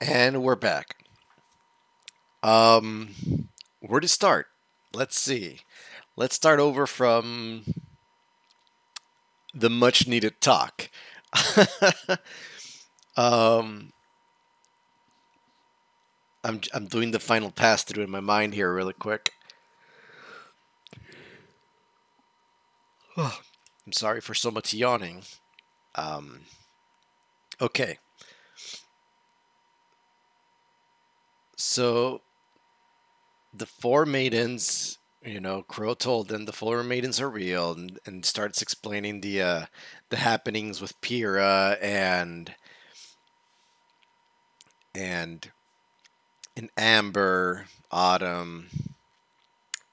And we're back. Um, where to start? Let's see. Let's start over from the much needed talk. um, I'm doing the final pass through in my mind here really quick. I'm sorry for so much yawning. Um, okay, so the four maidens, Crow told them the four maidens are real, and starts explaining the happenings with Pyrrha and Amber, Autumn,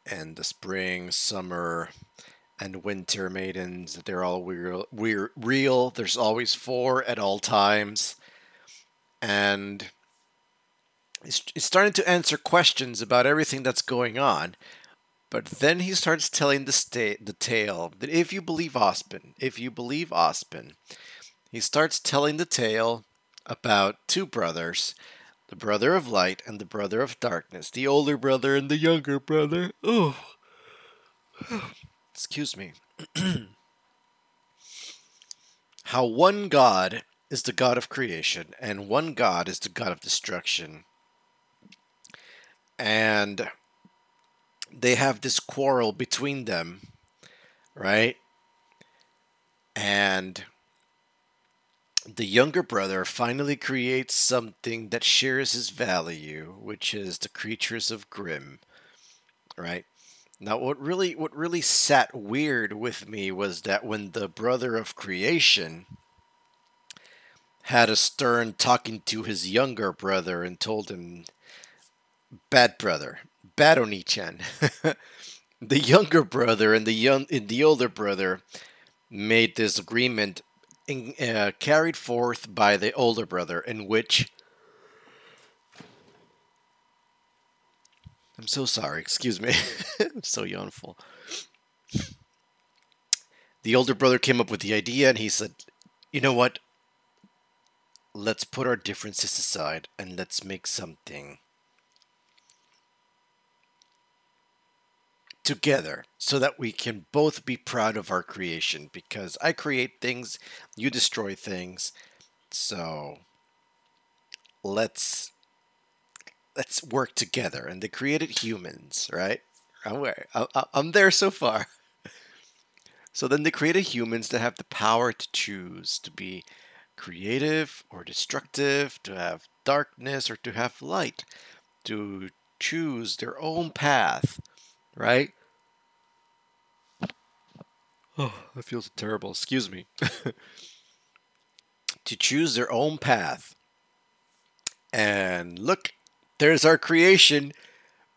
and the spring, summer, and winter maidens. They're all real. We're real. There's always four at all times, and it's starting to answer questions about everything that's going on. But then he starts telling the tale that if you believe Ospin, he starts telling the tale about two brothers, the brother of light and the brother of darkness, the older brother and the younger brother. Oh, excuse me. How one God is the God of creation and one God is the God of destruction. And they have this quarrel between them, right? And the younger brother finally creates something that shares his value, which is the creatures of Grimm, right? Now, what really sat weird with me was that when the brother of creation had a stern talking to his younger brother and told him, "Bad brother, bad Oni-chan." The younger brother and the older brother made this agreement carried forth by the older brother, in which I'm so sorry, excuse me, I'm so yawnful. The older brother came up with the idea, and he said, "You know what? Let's put our differences aside and let's make something together so that we can both be proud of our creation. Because I create things, you destroy things. So let's let's work together." And they created humans, right? I'm there so far. So then they created humans that have the power to choose to be creative or destructive, to have darkness or to have light, to choose their own path, right? Oh, that feels terrible. Excuse me. To choose their own path. And look, there's our creation,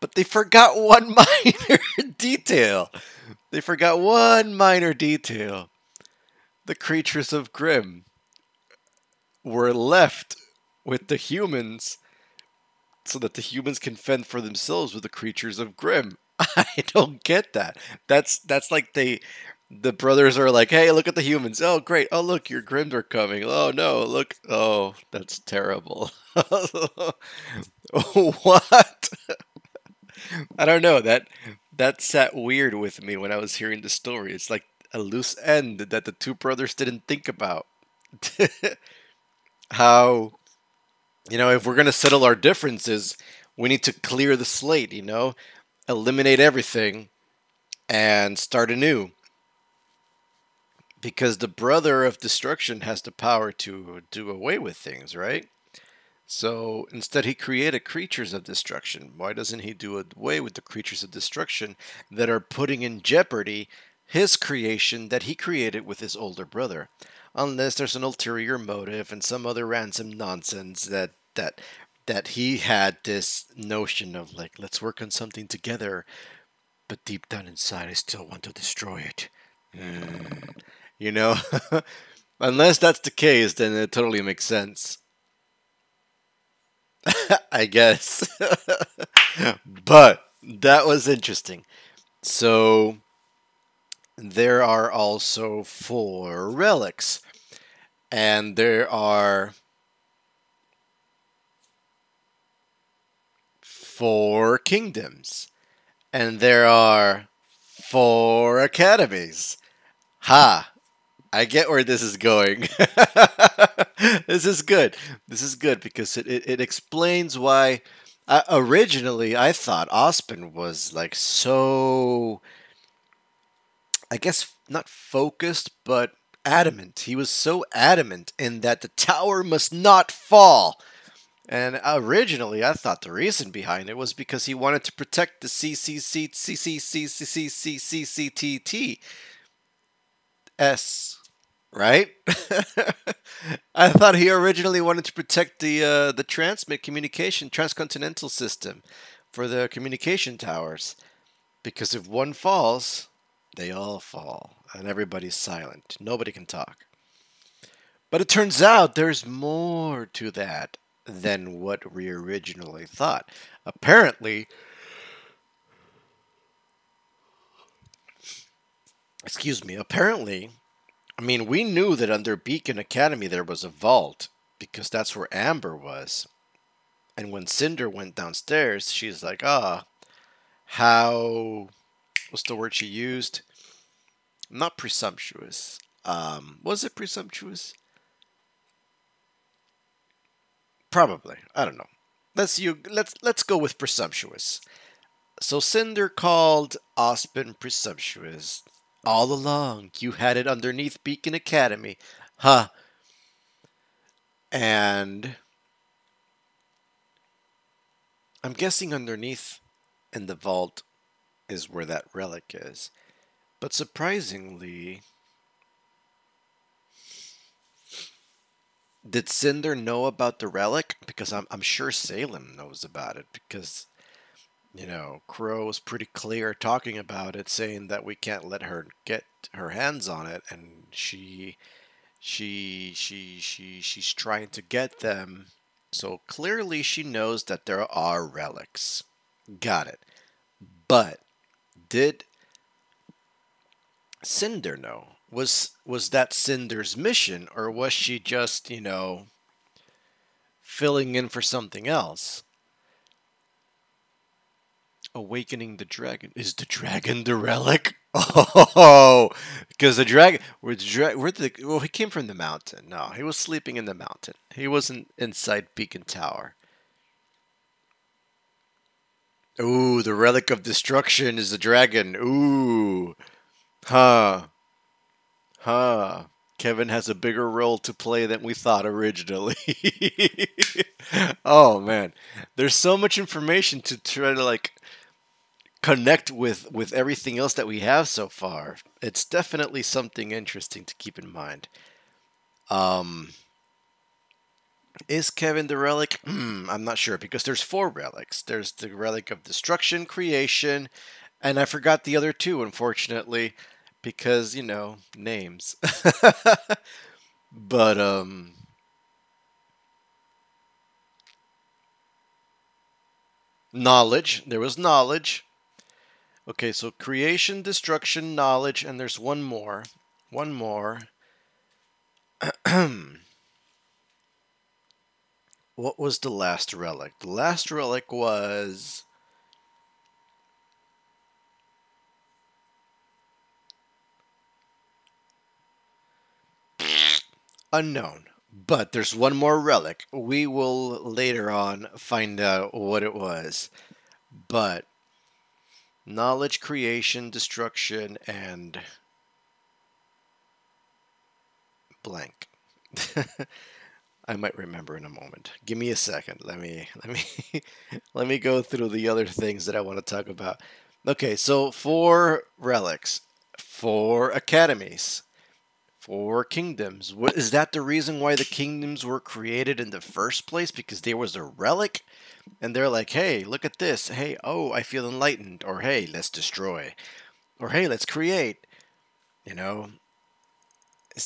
but they forgot one minor detail. They forgot one minor detail. The creatures of Grimm were left with the humans so that the humans can fend for themselves with the creatures of Grimm. I don't get that. That's like the brothers are like, "Hey, look at the humans. Oh, great. Oh, look, your Grimms are coming. Oh no, look. Oh, that's terrible." What? I don't know. That sat weird with me when I was hearing the story. It's like a loose end that the two brothers didn't think about. How, if we're going to settle our differences, we need to clear the slate, eliminate everything and start anew. Because the brother of destruction has the power to do away with things, right? So instead, he created creatures of destruction. Why doesn't he do away with the creatures of destruction that are putting in jeopardy his creation that he created with his older brother? Unless there's an ulterior motive and some other ransom nonsense that he had this notion of, like, let's work on something together, but deep down inside, I still want to destroy it. You know, unless that's the case, then it totally makes sense. I guess. But that was interesting. So there are also four relics, and there are 4 kingdoms. And there are 4 academies. Ha! I get where this is going. This is good. This is good because it explains why originally I thought Ospen was like so, I guess not focused, but adamant. He was so adamant in that the tower must not fall. And originally, I thought the reason behind it was because he wanted to protect the CCCTTS, right? I thought he originally wanted to protect the transmit communication transcontinental system for the communication towers, because if one falls, they all fall, and everybody's silent. Nobody can talk. But it turns out there's more to that than what we originally thought. Apparently, excuse me, apparently, I mean, we knew that under Beacon Academy there was a vault because that's where Amber was. And when Cinder went downstairs, she's like, how, what's the word she used? Not presumptuous. Was it presumptuous? Probably. I don't know. Let's go with presumptuous. So Cinder called Ospen presumptuous. All along, you had it underneath Beacon Academy. Huh. And I'm guessing underneath in the vault is where that relic is. But surprisingly, did Cinder know about the relic? Because I'm sure Salem knows about it, because Crow was pretty clear talking about it, saying that we can't let her get her hands on it, and she's trying to get them. So clearly she knows that there are relics. Got it. But did Cinder know? Was that Cinder's mission, or was she just, filling in for something else? Awakening the dragon. Is the dragon the relic? Oh, because the dragon. Well, he came from the mountain. No, he was sleeping in the mountain. He wasn't inside Beacon Tower. Ooh, the relic of destruction is the dragon. Ooh, huh, huh. Kevin has a bigger role to play than we thought originally. Oh man, there's so much information to try to connect with everything else that we have so far. It's definitely something interesting to keep in mind. Um, is Kevin the relic? I'm not sure, because there's 4 relics. There's the relic of destruction, creation, and I forgot the other 2, unfortunately, because names. But knowledge. There was knowledge. Okay, so creation, destruction, knowledge, and there's one more. One more. What was the last relic? The last relic was unknown. But there's one more relic. We will later on find out what it was. But knowledge, creation, destruction, and blank. I might remember in a moment. Give me a second. Let me go through the other things that I want to talk about. Okay, so 4 relics, 4 academies, 4 kingdoms. What is that the reason why the kingdoms were created in the first place? Because there was a relic? And they're like, hey, look at this. Hey, oh, I feel enlightened. Or hey, let's destroy. Or hey, let's create. Is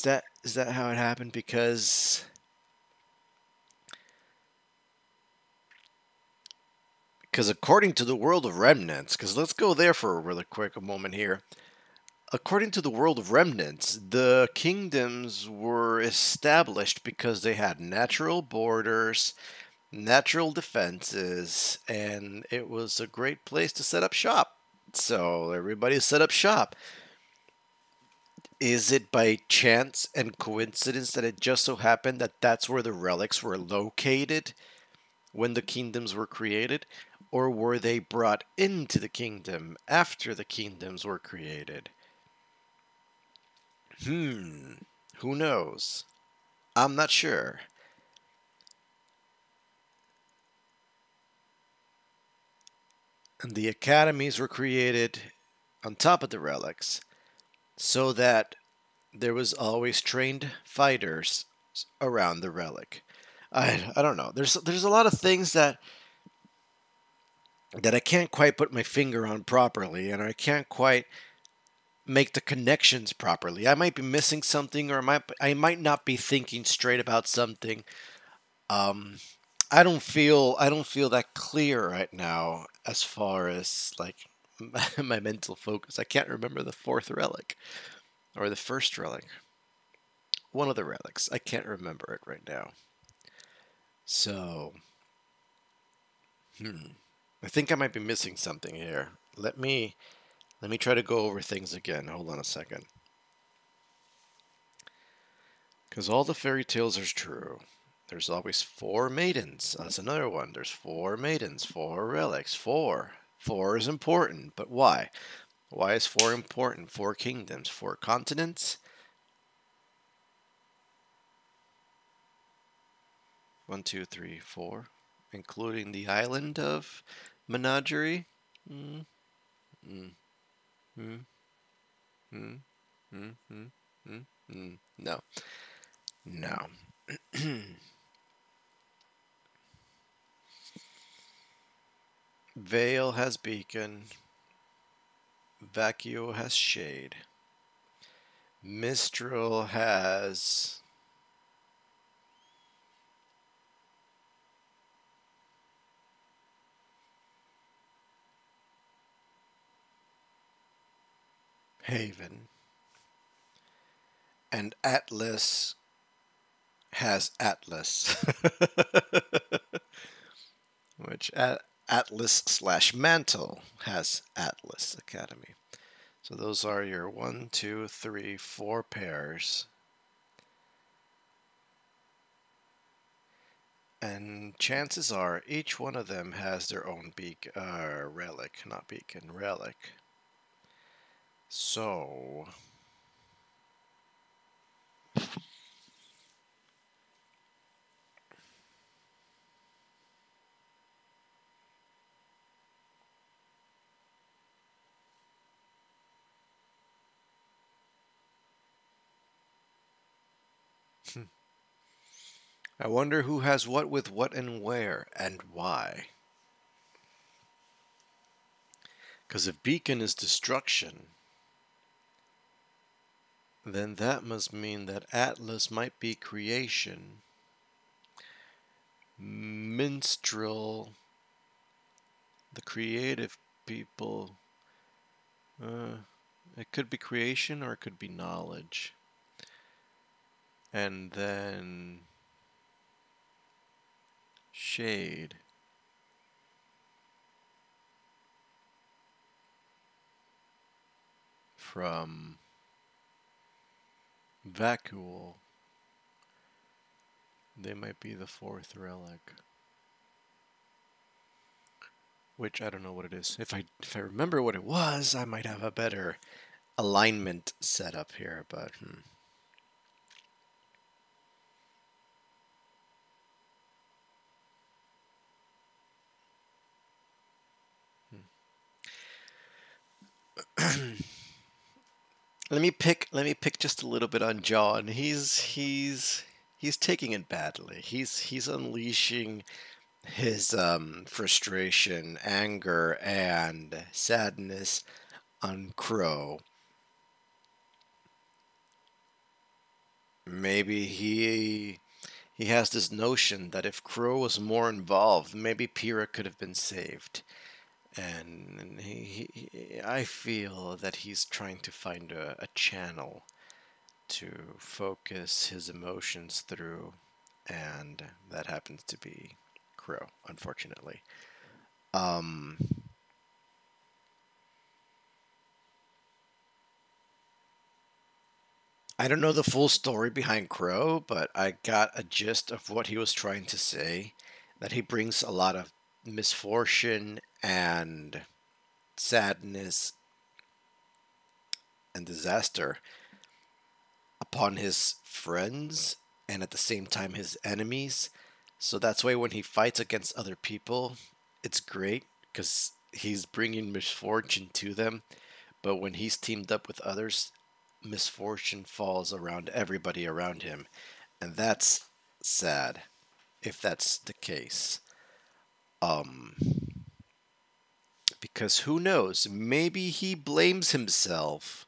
that how it happened? Because according to the world of remnants, because let's go there for a really quick moment here. According to the world of remnants, the kingdoms were established because they had natural borders, natural defenses, and it was a great place to set up shop. So everybody set up shop. Is it by chance and coincidence that it just so happened that that's where the relics were located when the kingdoms were created? Or were they brought into the kingdom after the kingdoms were created? Who knows? I'm not sure. And the academies were created on top of the relics so that there was always trained fighters around the relic. I don't know. There's a lot of things that I can't quite put my finger on properly, and I can't quite make the connections properly. I might be missing something, or I might not be thinking straight about something. Um, I don't feel that clear right now as far as like my mental focus. I can't remember the fourth relic or the first relic. One of the relics. I can't remember it right now. So, I think I might be missing something here. Let me try to go over things again. Hold on a second. Because all the fairy tales are true. There's always four maidens. That's another one. There's four maidens, four relics, four. Four is important, but why? Why is four important? Four kingdoms, four continents. One, two, three, four, including the island of Menagerie. Mm, mm, mm, mm, mm, mm, No, no. Vale has beacon. Vacuo has shade. Mistral has Haven. And Atlas has Atlas. Which Atlas slash Mantle has Atlas Academy. So those are your 1, 2, 3, 4 pairs. And chances are each one of them has their own relic, not beacon, relic. So I wonder who has what with what and where and why. Because if beacon is destruction, then that must mean that Atlas might be creation. Minstrel, the creative people, it could be creation or it could be knowledge. And then shade. From vacuole. They might be the fourth relic. Which I don't know what it is. If I remember what it was, I might have a better alignment set up here, but let me pick just a little bit on John. He's taking it badly. He's unleashing his frustration, anger, and sadness on Crow. Maybe he has this notion that if Crow was more involved, maybe Pyrrha could have been saved. And I feel that he's trying to find a channel to focus his emotions through, and that happens to be Crow, unfortunately. Um, I don't know the full story behind Crow, but I got a gist of what he was trying to say. That he brings a lot of misfortune and sadness and disaster upon his friends and at the same time his enemies. So that's why when he fights against other people, it's great because he's bringing misfortune to them. But when he's teamed up with others, misfortune falls around everybody around him. And that's sad if that's the case. Um, because who knows? Maybe he blames himself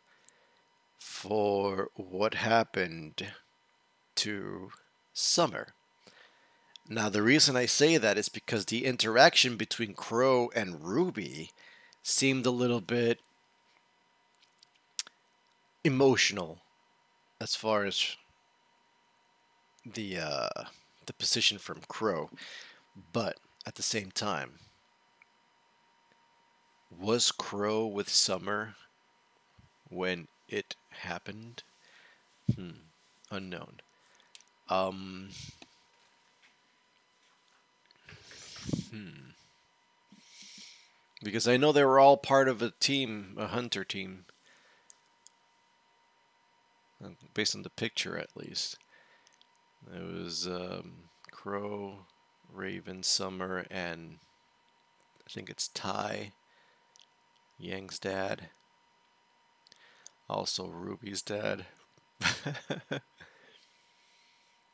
for what happened to Summer. Now, the reason I say that is because the interaction between Crow and RWBY seemed a little bit emotional as far as the uh, the position from Crow, but at the same time, was Crow with Summer when it happened? Unknown. Um, because I know they were all part of a team, a hunter team, based on the picture at least. It was Crow, Raven, Summer, and I think it's Ty, Yang's dad. Also RWBY's dad.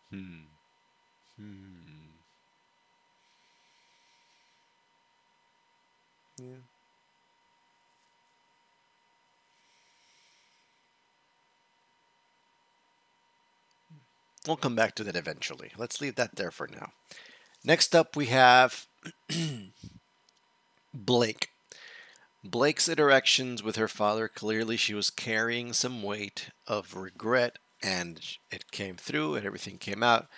Hmm. Hmm. Yeah. We'll come back to that eventually. Let's leave that there for now. Next up, we have Blake. Blake's interactions with her father, clearly she was carrying some weight of regret, and it came through and everything came out.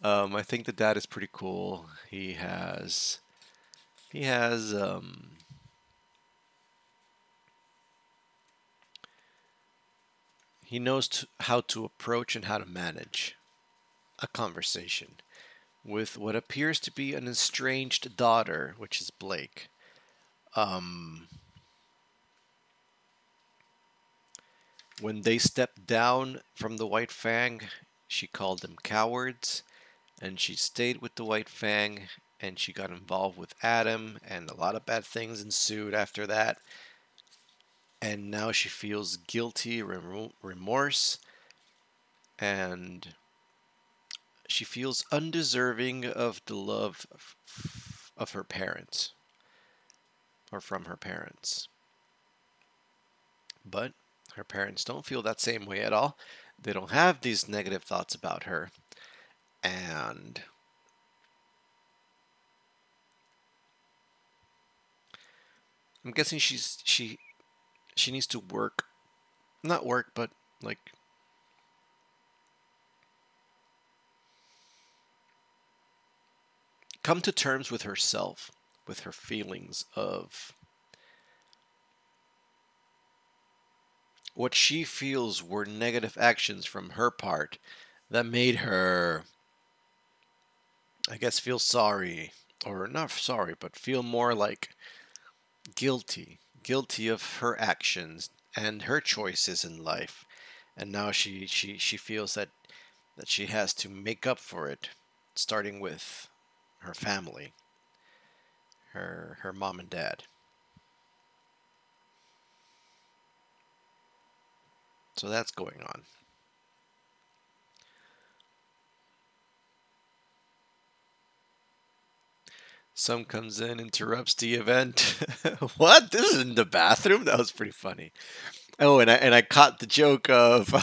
I think the dad is pretty cool. He has he knows how to approach and how to manage a conversation with what appears to be an estranged daughter, which is Blake. Um, when they stepped down from the White Fang, she called them cowards, and she stayed with the White Fang, and she got involved with Adam, and a lot of bad things ensued after that. And now she feels guilty, remorse, and she feels undeserving of the love of her parents, or from her parents. But her parents don't feel that same way at all. They don't have these negative thoughts about her. And I'm guessing she needs to work, not work, but like come to terms with herself, with her feelings of what she feels were negative actions from her part that made her, I guess, feel sorry, or not sorry, but feel more like guilty of her actions and her choices in life. And now she feels that she has to make up for it, starting with her family, her mom and dad. So that's going on. Some comes in, interrupts the event. What? This is in the bathroom? That was pretty funny. Oh, and I caught the joke of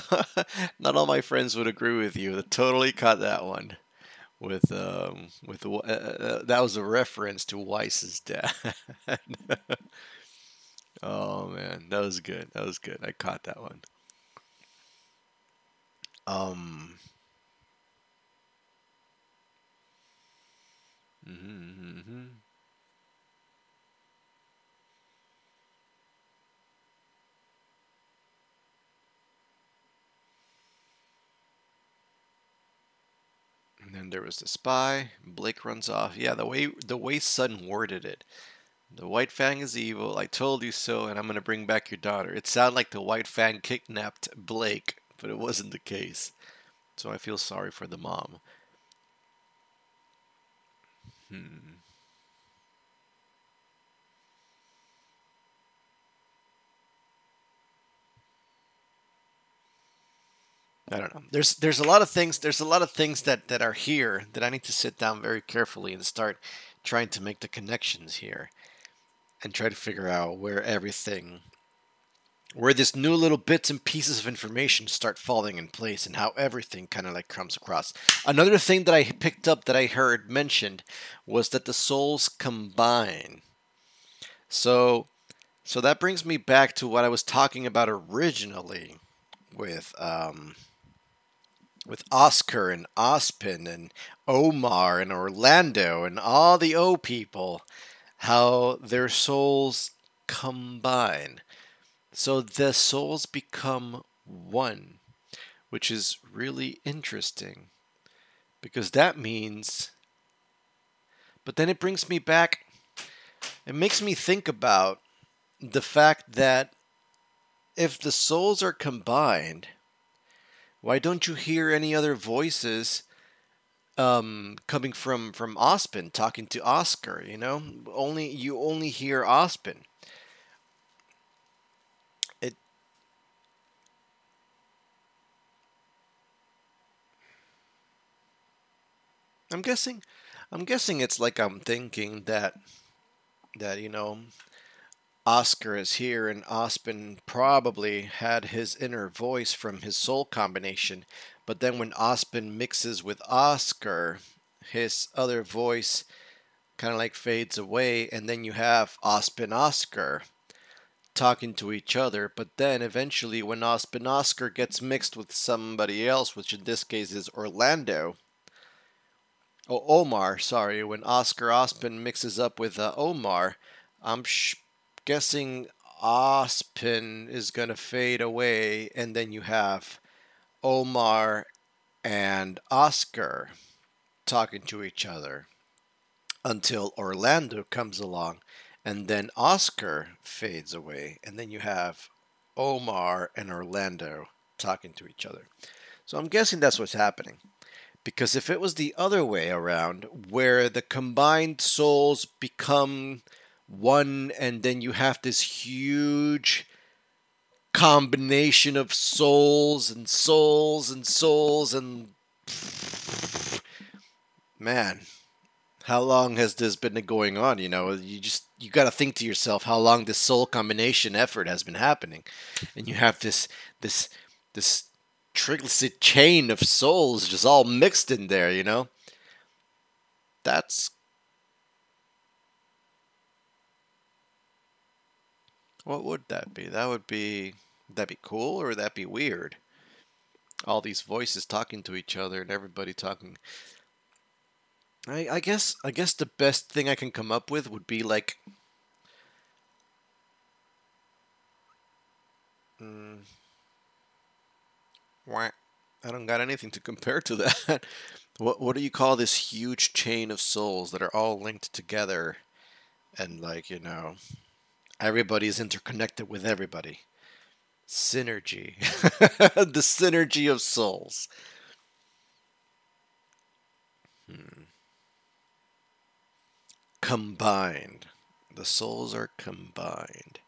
not all my friends would agree with you. I totally caught that one that was a reference to Weiss's dad. Oh man, that was good. That was good. I caught that one. Um, Hmm. And then there was the spy. Blake runs off. Yeah, the way Sun worded it. The White Fang is evil. I told you so, and I'm gonna bring back your daughter. It sounded like the White Fang kidnapped Blake, but it wasn't the case. So I feel sorry for the mom. Hmm. I don't know. There's a lot of things. There's a lot of things that are here that I need to sit down very carefully and start trying to make the connections here and try to figure out where this new little bits and pieces of information start falling in place and how everything kind of like comes across. Another thing that I picked up that I heard mentioned was that the souls combine. So so that brings me back to what I was talking about originally with Oscar and Ospin and Omar and Orlando and all the O people, how their souls combine. So the souls become one, which is really interesting because that means, but then it brings me back, it makes me think about the fact that if the souls are combined, why don't you hear any other voices coming from Ospin talking to Oscar? Only you only hear Ospin. It. I'm guessing. I'm guessing it's like I'm thinking that Oscar is here and Ospin probably had his inner voice from his soul combination, but then when Ospin mixes with Oscar, his other voice kind of like fades away, and then you have Ospin Oscar talking to each other. But then eventually, when Ospin Oscar gets mixed with somebody else, which in this case is Orlando, oh Omar, sorry, when Oscar Ospin mixes up with Omar, I'm guessing Ospin is gonna fade away, and then you have Omar and Oscar talking to each other until Orlando comes along, and then Oscar fades away, and then you have Omar and Orlando talking to each other. So I'm guessing that's what's happening. Because if it was the other way around, where the combined souls become one, and then you have this huge combination of souls and souls and souls, and man, how long has this been going on? You got to think to yourself how long this soul combination effort has been happening, and you have this this triglyceride chain of souls just all mixed in there. That's what would that be? Would that be cool or would that be weird? All these voices talking to each other and everybody talking. I guess the best thing I can come up with would be like. Mm, Wah. I don't got anything to compare to that. What do you call this huge chain of souls that are all linked together and like, everybody's interconnected with everybody? Synergy. The synergy of souls. Hmm. Combined. The souls are combined.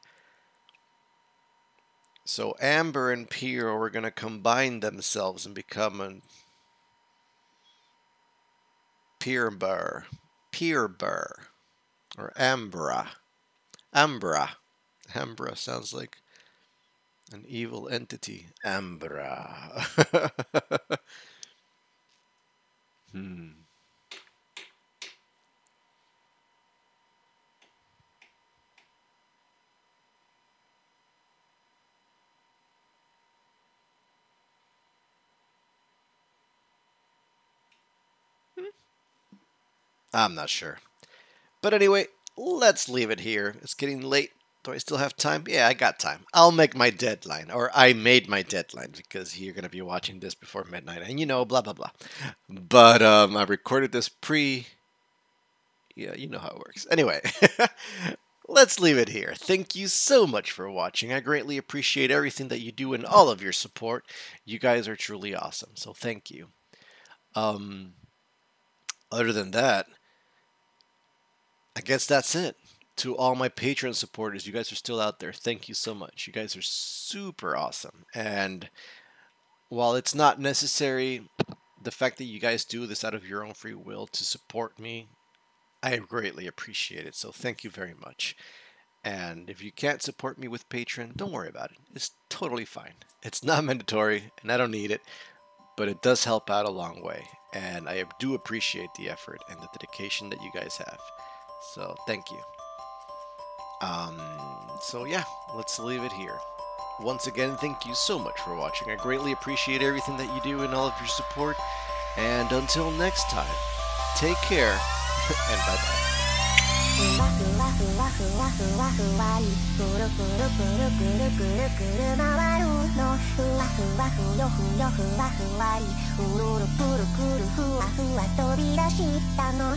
So Amber and Piero are going to combine themselves and become a Pierber. Pierber. Or Ambra. Ambra. Ambra sounds like an evil entity. Ambra. Hmm. I'm not sure. But anyway, let's leave it here. It's getting late. Do I still have time? Yeah, I got time. I'll make my deadline, or I made my deadline because you're gonna be watching this before midnight, and blah blah blah. But I recorded this pre. Yeah, you know how it works. Anyway, let's leave it here. Thank you so much for watching. I greatly appreciate everything that you do and all of your support. You guys are truly awesome. So thank you. Um, Other than that, I guess that's it. To all my Patreon supporters, you guys are still out there. Thank you so much. You guys are super awesome. And while it's not necessary, the fact that you guys do this out of your own free will to support me, I greatly appreciate it. So thank you very much. And if you can't support me with Patreon, don't worry about it. It's totally fine. It's not mandatory, and I don't need it, but it does help out a long way. And I do appreciate the effort and the dedication that you guys have. So thank you. So yeah, let's leave it here. Once again, thank you so much for watching. I greatly appreciate everything that you do and all of your support. And until next time, take care and bye bye. ふわふわふわふわふわふわりくるくるくるくるくるくる回るのふわふわふよふよふわふわりうるるくるくるふわふわ飛び出したの